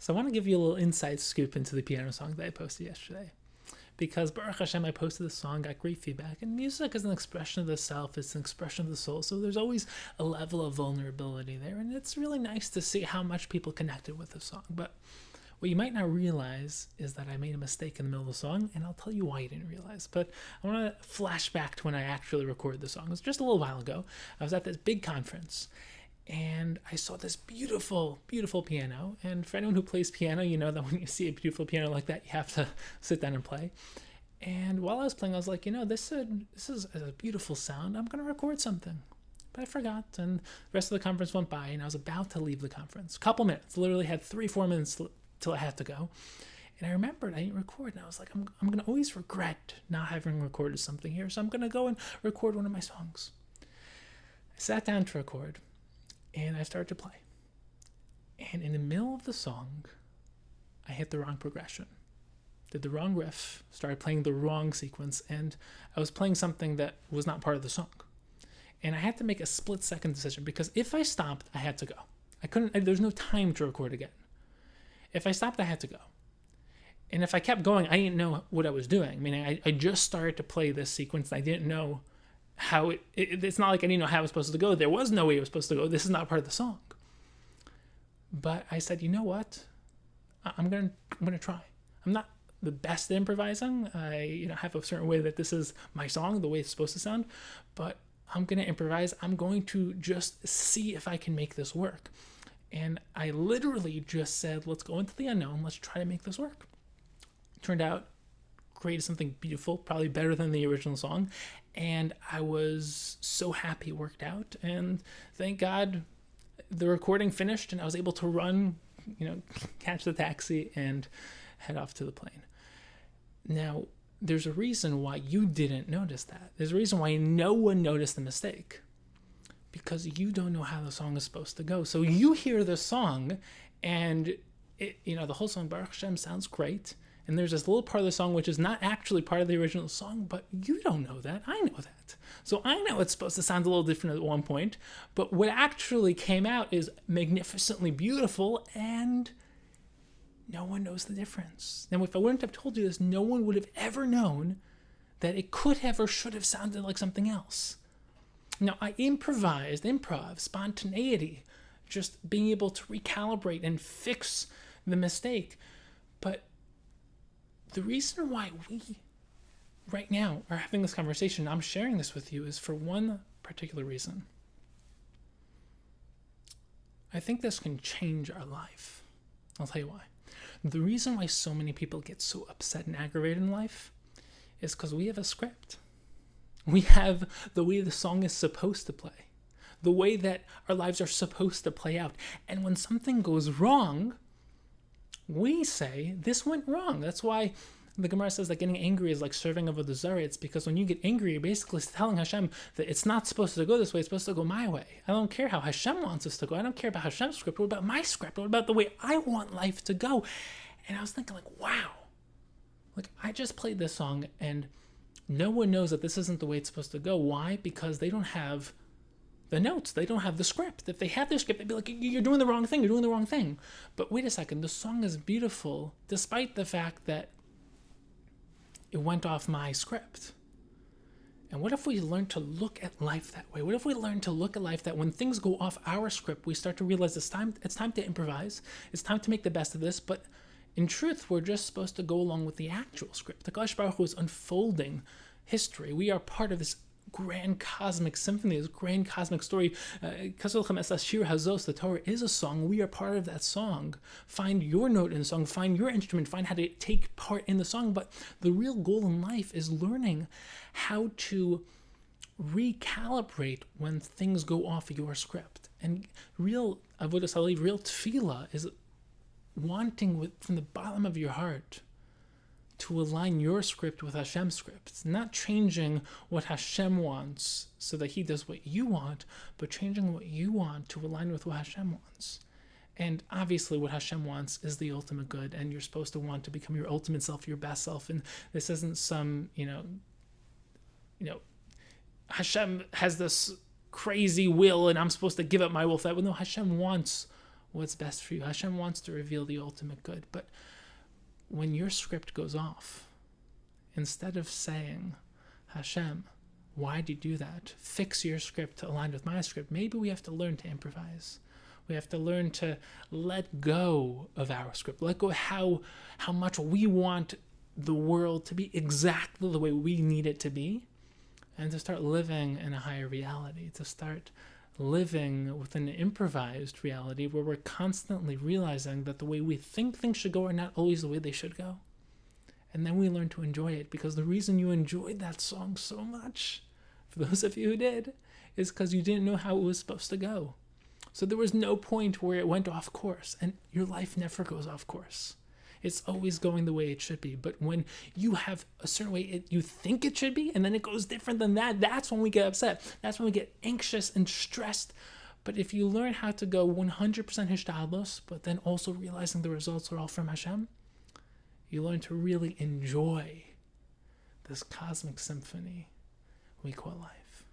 So I want to give you a little inside scoop into the piano song that I posted yesterday. Because Baruch Hashem, I posted this song, got great feedback. And music is an expression of the self, it's an expression of the soul. So there's always a level of vulnerability there. And it's really nice to see how much people connected with the song. But what you might not realize is that I made a mistake in the middle of the song, and I'll tell you why you didn't realize. But I want to flash back to when I actually recorded the song. It was just a little while ago. I was at this big conference, and I saw this beautiful, beautiful piano. And for anyone who plays piano, you know that when you see a beautiful piano like that, you have to sit down and play. And while I was playing, I was like, this is a beautiful sound. I'm going to record something. But I forgot, and the rest of the conference went by, and I was about to leave the conference. A couple minutes, literally had 3-4 minutes till I had to go. And I remembered I didn't record, and I was like, I'm going to always regret not having recorded something here, so I'm going to go and record one of my songs. I sat down to record, and I started to play. And in the middle of the song, I hit the wrong progression, did the wrong riff, started playing the wrong sequence, and I was playing something that was not part of the song. And I had to make a split-second decision, because if I stopped, I had to go. There's no time to record again. If I stopped, I had to go. And if I kept going, I didn't know what I was doing. I mean, I just started to play this sequence, and I didn't know how it's not like I didn't know how it was supposed to go. There was no way it was supposed to go. This is not part of the song. But I said, you know what? I'm gonna try. I'm not the best at improvising. I have a certain way that this is my song, the way it's supposed to sound. But I'm gonna improvise. I'm going to just see if I can make this work. And I literally just said, let's go into the unknown. Let's try to make this work. Turned out, created something beautiful, probably better than the original song. And I was so happy it worked out. And thank God the recording finished and I was able to run, catch the taxi and head off to the plane. Now, there's a reason why you didn't notice that. There's a reason why no one noticed the mistake. Because you don't know how the song is supposed to go. So you hear the song and the whole song, Baruch Hashem, sounds great. And there's this little part of the song which is not actually part of the original song, but you don't know that. I know that. So I know it's supposed to sound a little different at one point, but what actually came out is magnificently beautiful and no one knows the difference. Now, if I wouldn't have told you this, no one would have ever known that it could have or should have sounded like something else. Now, I improv, spontaneity, just being able to recalibrate and fix the mistake. But the reason why we, right now, are having this conversation, I'm sharing this with you, is for one particular reason. I think this can change our life. I'll tell you why. The reason why so many people get so upset and aggravated in life is because we have a script. We have the way the song is supposed to play, the way that our lives are supposed to play out. And when something goes wrong, we say, this went wrong. That's why the Gemara says that getting angry is like serving of a dessert. It's because when you get angry, you're basically telling Hashem that it's not supposed to go this way, it's supposed to go my way. I don't care how Hashem wants us to go. I don't care about Hashem's script. What about my script? What about the way I want life to go? And I was thinking wow, I just played this song and no one knows that this isn't the way it's supposed to go. Why? Because they don't have the notes. They don't have the script. If they had their script, they'd be like, you're doing the wrong thing. You're doing the wrong thing. But wait a second. The song is beautiful despite the fact that it went off my script. And what if we learn to look at life that way? What if we learn to look at life that when things go off our script, we start to realize it's time to improvise. It's time to make the best of this. But in truth, we're just supposed to go along with the actual script. The Kadosh Baruch Hu is unfolding history. We are part of this grand cosmic symphony, this grand cosmic story. The Torah is a song. We are part of that song. Find your note in the song. Find your instrument. Find how to take part in the song. But the real goal in life is learning how to recalibrate when things go off your script. And real avodas halev, real tefillah is wanting from the bottom of your heart to align your script with Hashem's script. It's not changing what Hashem wants so that he does what you want, but changing what you want to align with what Hashem wants. And obviously what Hashem wants is the ultimate good, and you're supposed to want to become your ultimate self, your best self. And this isn't some, Hashem has this crazy will and I'm supposed to give up my will for that. Well, no, Hashem wants what's best for you. Hashem wants to reveal the ultimate good. But when your script goes off, instead of saying, Hashem, why did you do that? Fix your script to align with my script. Maybe we have to learn to improvise. We have to learn to let go of our script. Let go of how much we want the world to be exactly the way we need it to be. And to start living in a higher reality. To start living with an improvised reality where we're constantly realizing that the way we think things should go are not always the way they should go. And then we learn to enjoy it, because the reason you enjoyed that song so much, for those of you who did, is because you didn't know how it was supposed to go. So there was no point where it went off course, and your life never goes off course. It's always going the way it should be. But when you have a certain way you think it should be, and then it goes different than that, that's when we get upset. That's when we get anxious and stressed. But if you learn how to go 100% hishtadlus, but then also realizing the results are all from Hashem, you learn to really enjoy this cosmic symphony we call life.